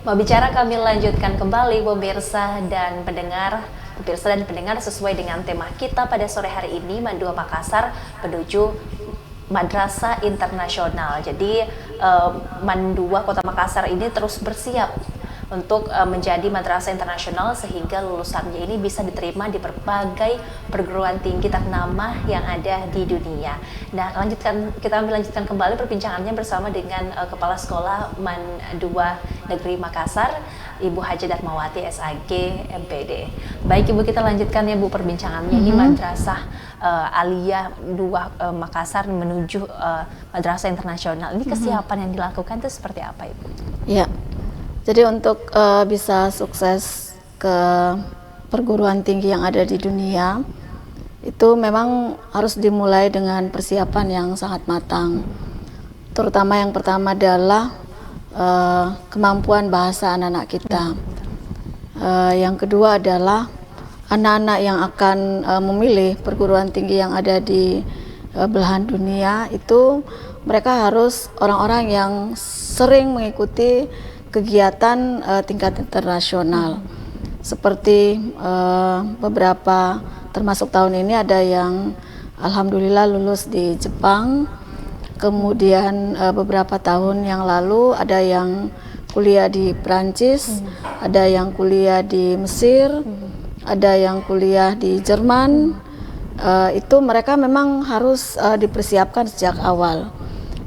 Mau bicara kami lanjutkan kembali pemirsa dan pendengar sesuai dengan tema kita pada sore hari ini, Mandua Makassar menuju Madrasah Internasional. Jadi Mandua Kota Makassar ini terus bersiap untuk menjadi madrasah internasional sehingga lulusannya ini bisa diterima di berbagai perguruan tinggi ternama yang ada di dunia. Nah, kita lanjutkan kembali perbincangannya bersama dengan Kepala Sekolah Mandua Negeri Makassar, Ibu Haja Darmawati SAG MPD. Baik Ibu, kita lanjutkan ya Bu perbincangannya. Ini Madrasah Aliyah 2 Makassar menuju Madrasah Internasional. Ini kesiapan yang dilakukan itu seperti apa Ibu? Ya. Jadi untuk bisa sukses ke perguruan tinggi yang ada di dunia, itu memang harus dimulai dengan persiapan yang sangat matang. Terutama yang pertama adalah kemampuan bahasa anak-anak kita. Yang kedua adalah anak-anak yang akan memilih perguruan tinggi yang ada di belahan dunia, itu mereka harus orang-orang yang sering mengikuti kegiatan tingkat internasional. Seperti beberapa, termasuk tahun ini ada yang alhamdulillah lulus di Jepang, kemudian beberapa tahun yang lalu ada yang kuliah di Prancis, ada yang kuliah di Mesir, ada yang kuliah di Jerman. Itu mereka memang harus dipersiapkan sejak awal.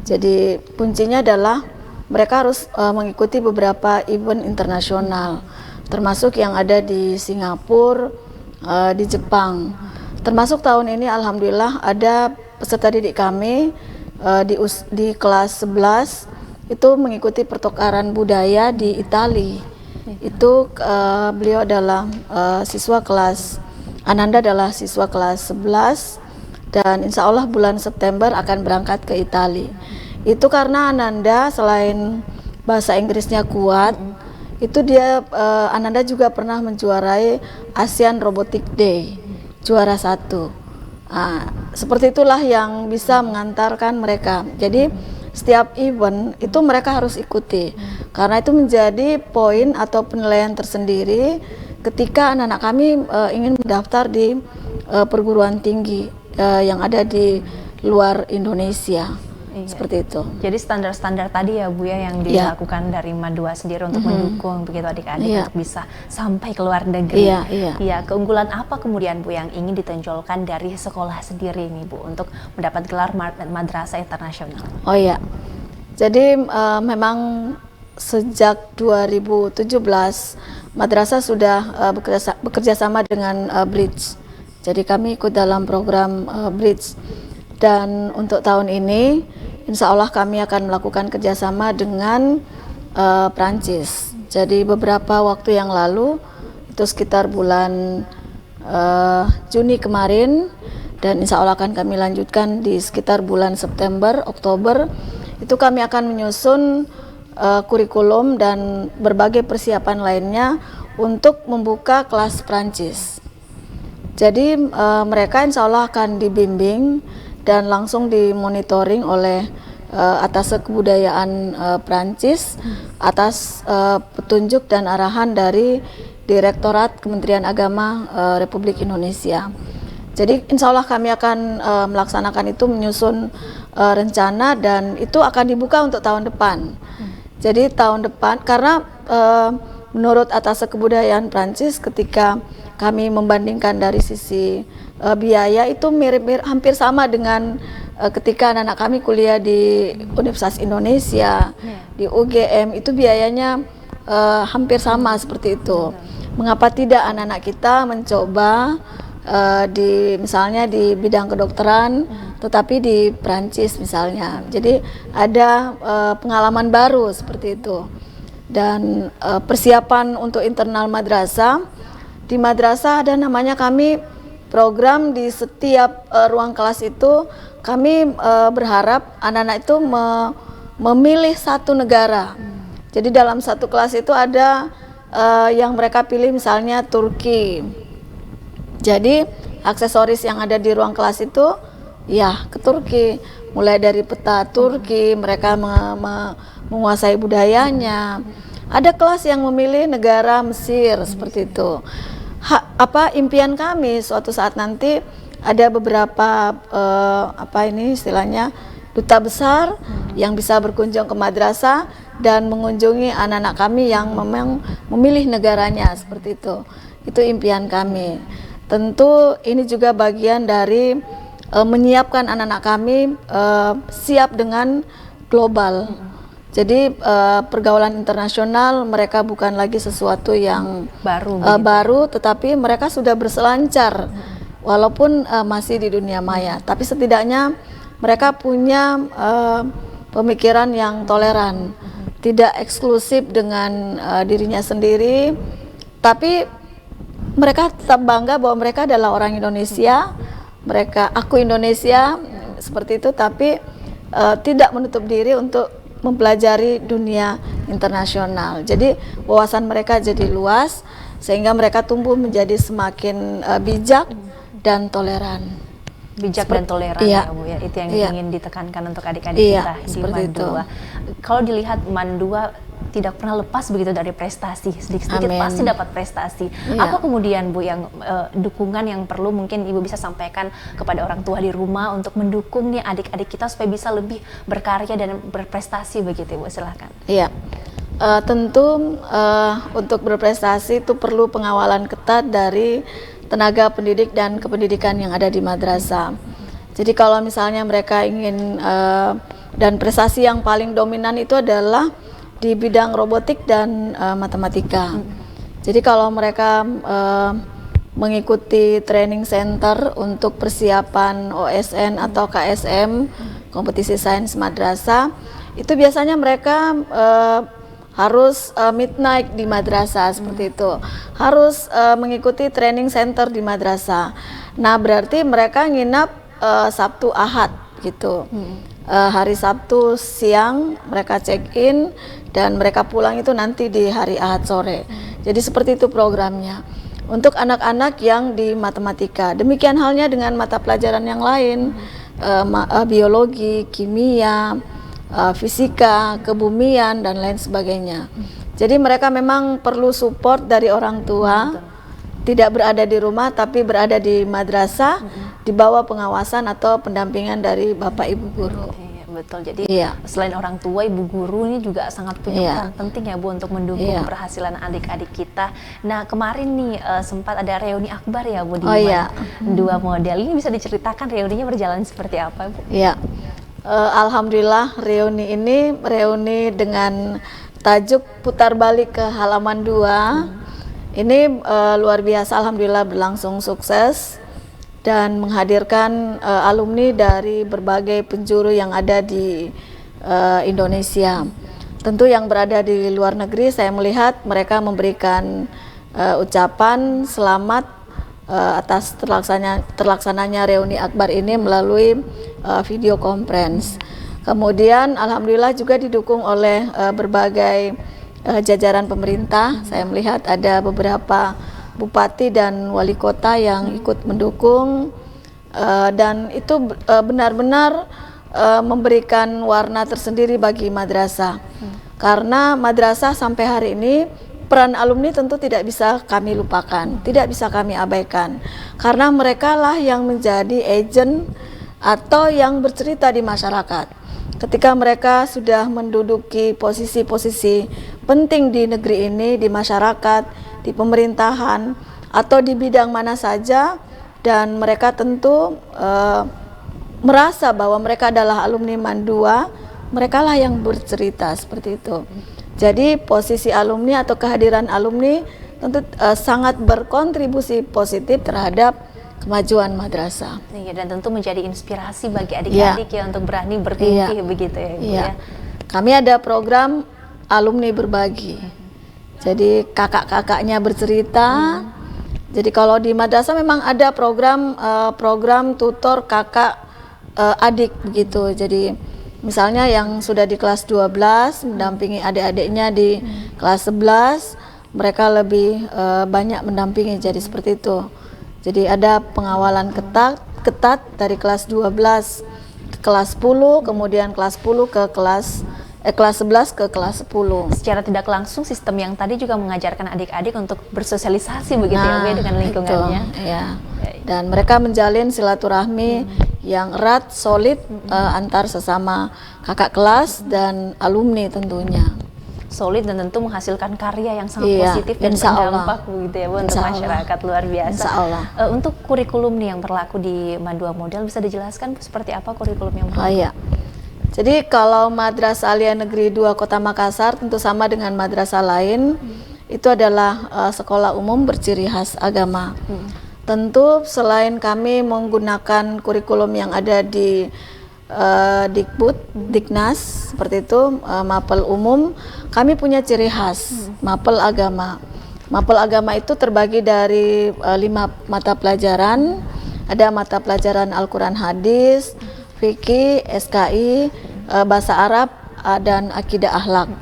Jadi kuncinya adalah mereka harus mengikuti beberapa event internasional, termasuk yang ada di Singapura, di Jepang. Termasuk tahun ini alhamdulillah ada peserta didik kami di kelas 11 itu mengikuti pertukaran budaya di Italia. Itu beliau adalah Ananda adalah siswa kelas 11 dan insya Allah bulan September akan berangkat ke Italia. Itu karena Ananda selain bahasa Inggrisnya kuat, itu Ananda juga pernah menjuarai Asian Robotic Day, juara 1. Nah, seperti itulah yang bisa mengantarkan mereka. Jadi setiap event itu mereka harus ikuti, karena itu menjadi poin atau penilaian tersendiri ketika anak-anak kami ingin mendaftar di perguruan tinggi yang ada di luar Indonesia. Iya. Seperti itu. Jadi standar-standar tadi ya Bu ya yang dilakukan dari Mandua sendiri untuk mendukung begitu adik-adik untuk bisa sampai ke luar negeri. Iya, keunggulan apa kemudian Bu yang ingin ditonjolkan dari sekolah sendiri nih Bu untuk mendapat gelar madrasah internasional? Oh iya. Jadi memang sejak 2017 madrasah sudah bekerja sama dengan Bridge. Jadi kami ikut dalam program Bridge. Dan untuk tahun ini, insya Allah kami akan melakukan kerjasama dengan Prancis. Jadi beberapa waktu yang lalu, itu sekitar bulan Juni kemarin, dan insya Allah akan kami lanjutkan di sekitar bulan September, Oktober, itu kami akan menyusun kurikulum dan berbagai persiapan lainnya untuk membuka kelas Prancis. Jadi mereka insya Allah akan dibimbing dan langsung dimonitoring oleh atas kebudayaan Prancis atas petunjuk dan arahan dari Direktorat Kementerian Agama Republik Indonesia. Jadi insya Allah kami akan melaksanakan itu, menyusun rencana, dan itu akan dibuka untuk tahun depan. Jadi tahun depan, karena menurut atas kebudayaan Prancis, ketika kami membandingkan dari sisi biaya itu mirip-mirip, hampir sama dengan ketika anak-anak kami kuliah di Universitas Indonesia, di UGM, itu biayanya hampir sama seperti itu. Mengapa tidak anak-anak kita mencoba misalnya di bidang kedokteran, tetapi di Prancis misalnya. Jadi ada pengalaman baru seperti itu. Dan persiapan untuk internal madrasah, di madrasah ada namanya kami program di setiap ruang kelas itu. Kami berharap anak-anak itu memilih satu negara. Jadi dalam satu kelas itu ada yang mereka pilih misalnya Turki. Jadi aksesoris yang ada di ruang kelas itu ya ke Turki. Mulai dari peta Turki, mereka menguasai budayanya. Ada kelas yang memilih negara Mesir seperti itu. Impian kami suatu saat nanti ada beberapa istilahnya duta besar yang bisa berkunjung ke madrasah dan mengunjungi anak-anak kami yang memang memilih negaranya seperti itu. Itu impian kami. Tentu ini juga bagian dari menyiapkan anak-anak kami siap dengan global. Jadi pergaulan internasional mereka bukan lagi sesuatu yang baru, tetapi mereka sudah berselancar walaupun masih di dunia maya. Tapi setidaknya mereka punya pemikiran yang toleran, tidak eksklusif dengan dirinya sendiri, tapi mereka tetap bangga bahwa mereka adalah orang Indonesia. Aku Indonesia seperti itu, tapi tidak menutup diri untuk mempelajari dunia internasional. Jadi wawasan mereka jadi luas sehingga mereka tumbuh menjadi semakin bijak dan toleran. Bijak dan toleran ya Bu ya, itu yang ingin ditekankan untuk adik-adik kita di Mandua. Kalau dilihat Mandua tidak pernah lepas begitu dari prestasi, sedikit-sedikit pasti dapat prestasi. Apa kemudian Bu yang dukungan yang perlu mungkin Ibu bisa sampaikan kepada orang tua di rumah untuk mendukung nih adik-adik kita supaya bisa lebih berkarya dan berprestasi begitu Ibu, silahkan. Iya, tentu untuk berprestasi itu perlu pengawalan ketat dari tenaga pendidik dan kependidikan yang ada di madrasah. Jadi kalau misalnya mereka ingin dan prestasi yang paling dominan itu adalah di bidang robotik dan matematika. Jadi kalau mereka mengikuti training center untuk persiapan OSN atau KSM, kompetisi sains madrasah, itu biasanya mereka harus midnight di madrasah seperti itu, harus mengikuti training center di madrasah. Nah berarti mereka nginap Sabtu Ahad gitu. Hari Sabtu siang mereka check in dan mereka pulang itu nanti di hari Ahad sore. Jadi seperti itu programnya untuk anak-anak yang di matematika. Demikian halnya dengan mata pelajaran yang lain, biologi, kimia, fisika, kebumian dan lain sebagainya. Jadi mereka memang perlu support dari orang tua, tidak berada di rumah tapi berada di madrasah, di bawah pengawasan atau pendampingan dari Bapak Ibu guru. Betul, jadi selain orang tua, ibu guru ini juga sangat punya peran penting ya Bu untuk mendukung keberhasilan adik-adik kita. Nah kemarin nih sempat ada reuni akbar ya Bu di Mandua Model. Ini bisa diceritakan reuninya berjalan seperti apa Bu? Iya, alhamdulillah reuni ini dengan tajuk putar balik ke halaman 2. Ini luar biasa, alhamdulillah berlangsung sukses dan menghadirkan alumni dari berbagai penjuru yang ada di Indonesia. Tentu yang berada di luar negeri saya melihat mereka memberikan ucapan selamat atas terlaksananya reuni akbar ini melalui video conference. Kemudian alhamdulillah juga didukung oleh berbagai jajaran pemerintah. Saya melihat ada beberapa bupati dan wali kota yang ikut mendukung dan itu benar-benar memberikan warna tersendiri bagi madrasah. Karena madrasah sampai hari ini peran alumni tentu tidak bisa kami lupakan, tidak bisa kami abaikan. Karena mereka lah yang menjadi agent atau yang bercerita di masyarakat. Ketika mereka sudah menduduki posisi-posisi penting di negeri ini, di masyarakat, di pemerintahan atau di bidang mana saja, dan mereka tentu merasa bahwa mereka adalah alumni Mandua, mereka lah yang bercerita seperti itu. Jadi posisi alumni atau kehadiran alumni tentu sangat berkontribusi positif terhadap kemajuan madrasah. Iya, dan tentu menjadi inspirasi bagi adik-adik ya untuk berani bermimpi begitu ya Ibu ya. Kami ada program alumni berbagi. Jadi kakak-kakaknya bercerita. Jadi kalau di madrasah memang ada program tutor kakak adik begitu. Jadi misalnya yang sudah di kelas 12 mendampingi adik-adiknya di kelas 11, mereka lebih banyak mendampingi, jadi seperti itu. Jadi ada pengawalan ketat dari kelas 12 ke kelas 10, kemudian kelas 10 ke kelas kelas 11 ke kelas 10. Secara tidak langsung sistem yang tadi juga mengajarkan adik-adik untuk bersosialisasi begitu ya Bu ya, dengan lingkungannya. Itu, ya. Dan mereka menjalin silaturahmi yang erat, solid antar sesama kakak kelas dan alumni tentunya. Solid dan tentu menghasilkan karya yang sangat positif dan berdampak begitu ya Bu untuk masyarakat, luar biasa. Insya Allah. Untuk kurikulum nih yang berlaku di Mandua Model, bisa dijelaskan seperti apa kurikulum yang berlaku? Oh iya. Jadi kalau Madrasah Aliyah Negeri 2 Kota Makassar tentu sama dengan madrasah lain, itu adalah sekolah umum berciri khas agama. Tentu selain kami menggunakan kurikulum yang ada di Dikbud, Diknas seperti itu, mapel umum, kami punya ciri khas mapel agama. Mapel agama itu terbagi dari 5 mata pelajaran. Ada mata pelajaran Al-Quran Hadis, fikih, SKI, bahasa Arab, dan akidah akhlak.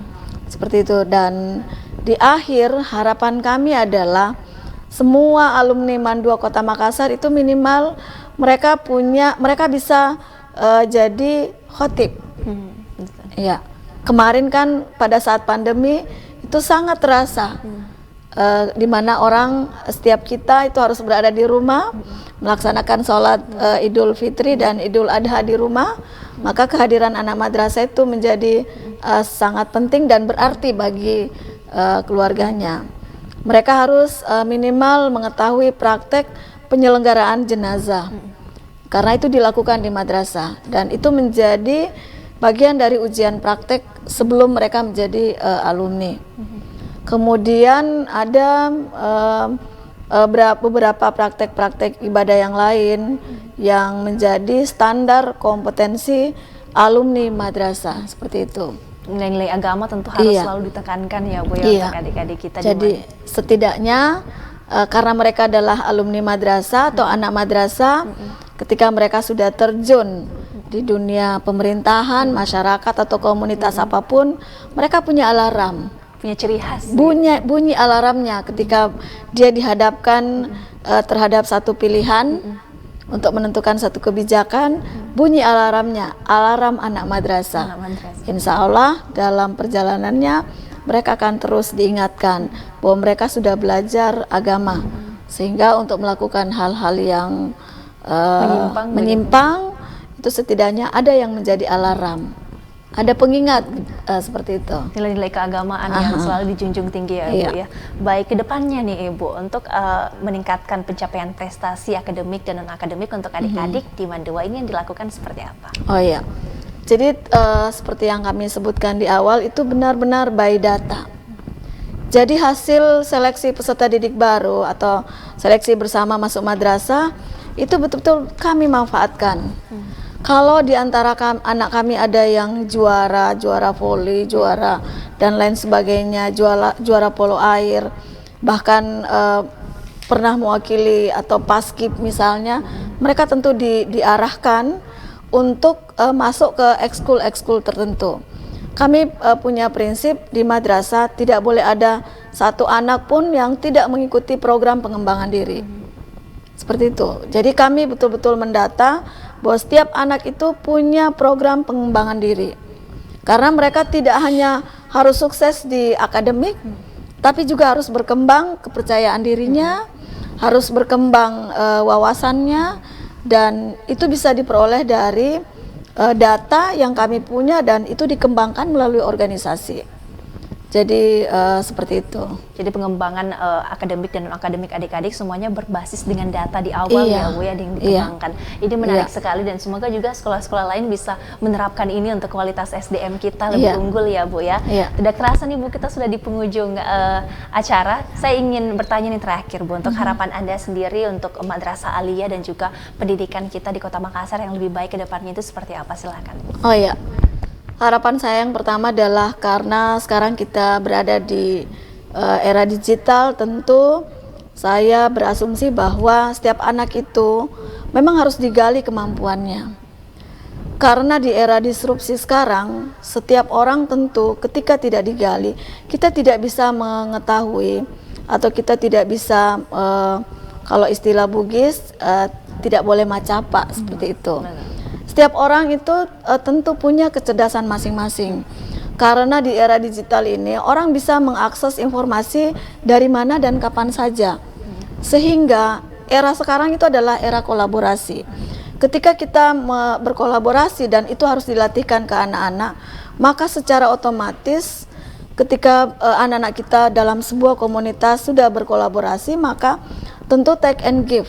Seperti itu. Dan di akhir harapan kami adalah semua alumni Mandua Kota Makassar itu minimal mereka bisa jadi khotib. Ya, kemarin kan pada saat pandemi itu sangat terasa, di mana orang setiap kita itu harus berada di rumah, melaksanakan sholat Idul Fitri dan Idul Adha di rumah. Maka kehadiran anak madrasah itu menjadi sangat penting dan berarti bagi keluarganya. Mereka harus minimal mengetahui praktek penyelenggaraan jenazah. Karena itu dilakukan di madrasah dan itu menjadi bagian dari ujian praktek sebelum mereka menjadi alumni. Kemudian ada beberapa praktek-praktek ibadah yang lain yang menjadi standar kompetensi alumni madrasah, seperti itu. Nilai-nilai agama tentu harus selalu ditekankan ya Bu ya untuk adik-adik kita. Jadi setidaknya karena mereka adalah alumni madrasah atau anak madrasah, ketika mereka sudah terjun di dunia pemerintahan, masyarakat atau komunitas apapun, mereka punya alarm, punya ciri khas. Bunyi alarmnya ketika dia dihadapkan terhadap satu pilihan untuk menentukan satu kebijakan, bunyi alarmnya, alarm anak madrasah. Insya Allah dalam perjalanannya mereka akan terus diingatkan bahwa mereka sudah belajar agama, sehingga untuk melakukan hal-hal yang menyimpang itu setidaknya ada yang menjadi alarm, ada pengingat, seperti itu. Nilai-nilai keagamaan yang selalu dijunjung tinggi ya Bu ya. Baik, ke depannya nih Ibu untuk meningkatkan pencapaian prestasi akademik dan non-akademik untuk adik-adik di Mandua ini yang dilakukan seperti apa? Oh iya, jadi seperti yang kami sebutkan di awal itu benar-benar by data. Jadi hasil seleksi peserta didik baru atau seleksi bersama masuk madrasah itu betul-betul kami manfaatkan. Kalau di antara anak kami ada yang juara voli, juara dan lain sebagainya, juara polo air, bahkan pernah mewakili atau paskib misalnya, mereka tentu diarahkan untuk masuk ke ekskul tertentu. Kami punya prinsip di madrasah tidak boleh ada satu anak pun yang tidak mengikuti program pengembangan diri. Seperti itu. Jadi kami betul-betul mendata bahwa setiap anak itu punya program pengembangan diri. Karena mereka tidak hanya harus sukses di akademik, tapi juga harus berkembang kepercayaan dirinya, harus berkembang wawasannya, dan itu bisa diperoleh dari data yang kami punya dan itu dikembangkan melalui organisasi. Jadi seperti itu. Jadi pengembangan akademik dan non-akademik adik-adik semuanya berbasis dengan data di awal ya Bu ya yang dikembangkan. Ini menarik sekali dan semoga juga sekolah-sekolah lain bisa menerapkan ini untuk kualitas SDM kita lebih unggul ya Bu ya. Tidak kerasa nih Bu, kita sudah di penghujung acara. Saya ingin bertanya nih terakhir Bu, untuk harapan Anda sendiri untuk Madrasah Aliyah dan juga pendidikan kita di Kota Makassar yang lebih baik ke depannya itu seperti apa? Silakan. Oh iya. Harapan saya yang pertama adalah karena sekarang kita berada di era digital, tentu saya berasumsi bahwa setiap anak itu memang harus digali kemampuannya. Karena di era disrupsi sekarang, setiap orang tentu ketika tidak digali, kita tidak bisa mengetahui atau kita tidak bisa, kalau istilah Bugis, tidak boleh macapa, seperti itu. Setiap orang itu tentu punya kecerdasan masing-masing. Karena di era digital ini orang bisa mengakses informasi dari mana dan kapan saja. Sehingga era sekarang itu adalah era kolaborasi. Ketika kita berkolaborasi dan itu harus dilatihkan ke anak-anak, maka secara otomatis ketika anak-anak kita dalam sebuah komunitas sudah berkolaborasi, maka tentu take and give.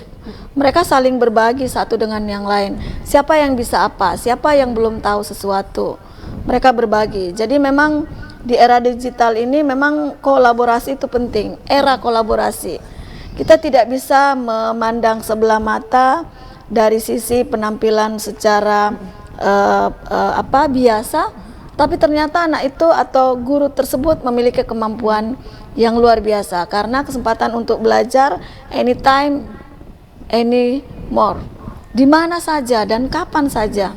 Mereka saling berbagi satu dengan yang lain. Siapa yang bisa apa, siapa yang belum tahu sesuatu, mereka berbagi. Jadi memang di era digital ini memang kolaborasi itu penting, era kolaborasi. Kita tidak bisa memandang sebelah mata dari sisi penampilan secara biasa, tapi ternyata anak itu atau guru tersebut memiliki kemampuan yang luar biasa karena kesempatan untuk belajar anytime, anymore, di mana saja dan kapan saja,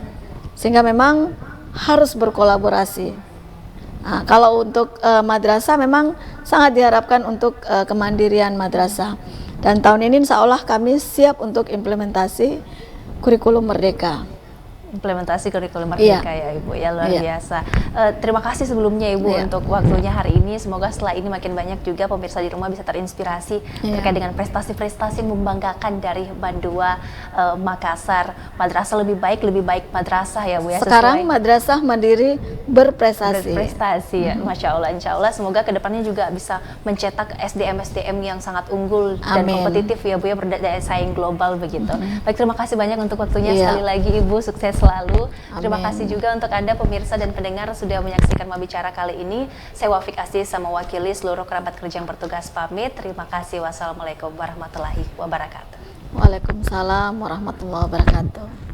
sehingga memang harus berkolaborasi. Nah, kalau untuk madrasah memang sangat diharapkan untuk kemandirian madrasah. Dan tahun ini insya Allah kami siap untuk implementasi kurikulum merdeka. Implementasi kurikulum merdeka ya Ibu ya, luar biasa. Terima kasih sebelumnya Ibu untuk waktunya hari ini. Semoga setelah ini makin banyak juga pemirsa di rumah bisa terinspirasi terkait dengan prestasi-prestasi yang membanggakan dari Bandua Makassar. Madrasah lebih baik madrasah ya Bu ya. Sekarang madrasah mandiri berprestasi. Berprestasi ya, Masya Allah. Insya Allah semoga kedepannya juga bisa mencetak SDM yang sangat unggul dan kompetitif ya Bu ya, berdaya saing global begitu. Baik, terima kasih banyak untuk waktunya sekali lagi Ibu, sukses selalu. Terima kasih juga untuk Anda pemirsa dan pendengar sudah menyaksikan Mabicara kali ini. Saya Wafik Aziz sama mewakili seluruh kerabat kerja yang bertugas pamit. Terima kasih. Wassalamualaikum warahmatullahi wabarakatuh. Waalaikumsalam warahmatullahi wabarakatuh.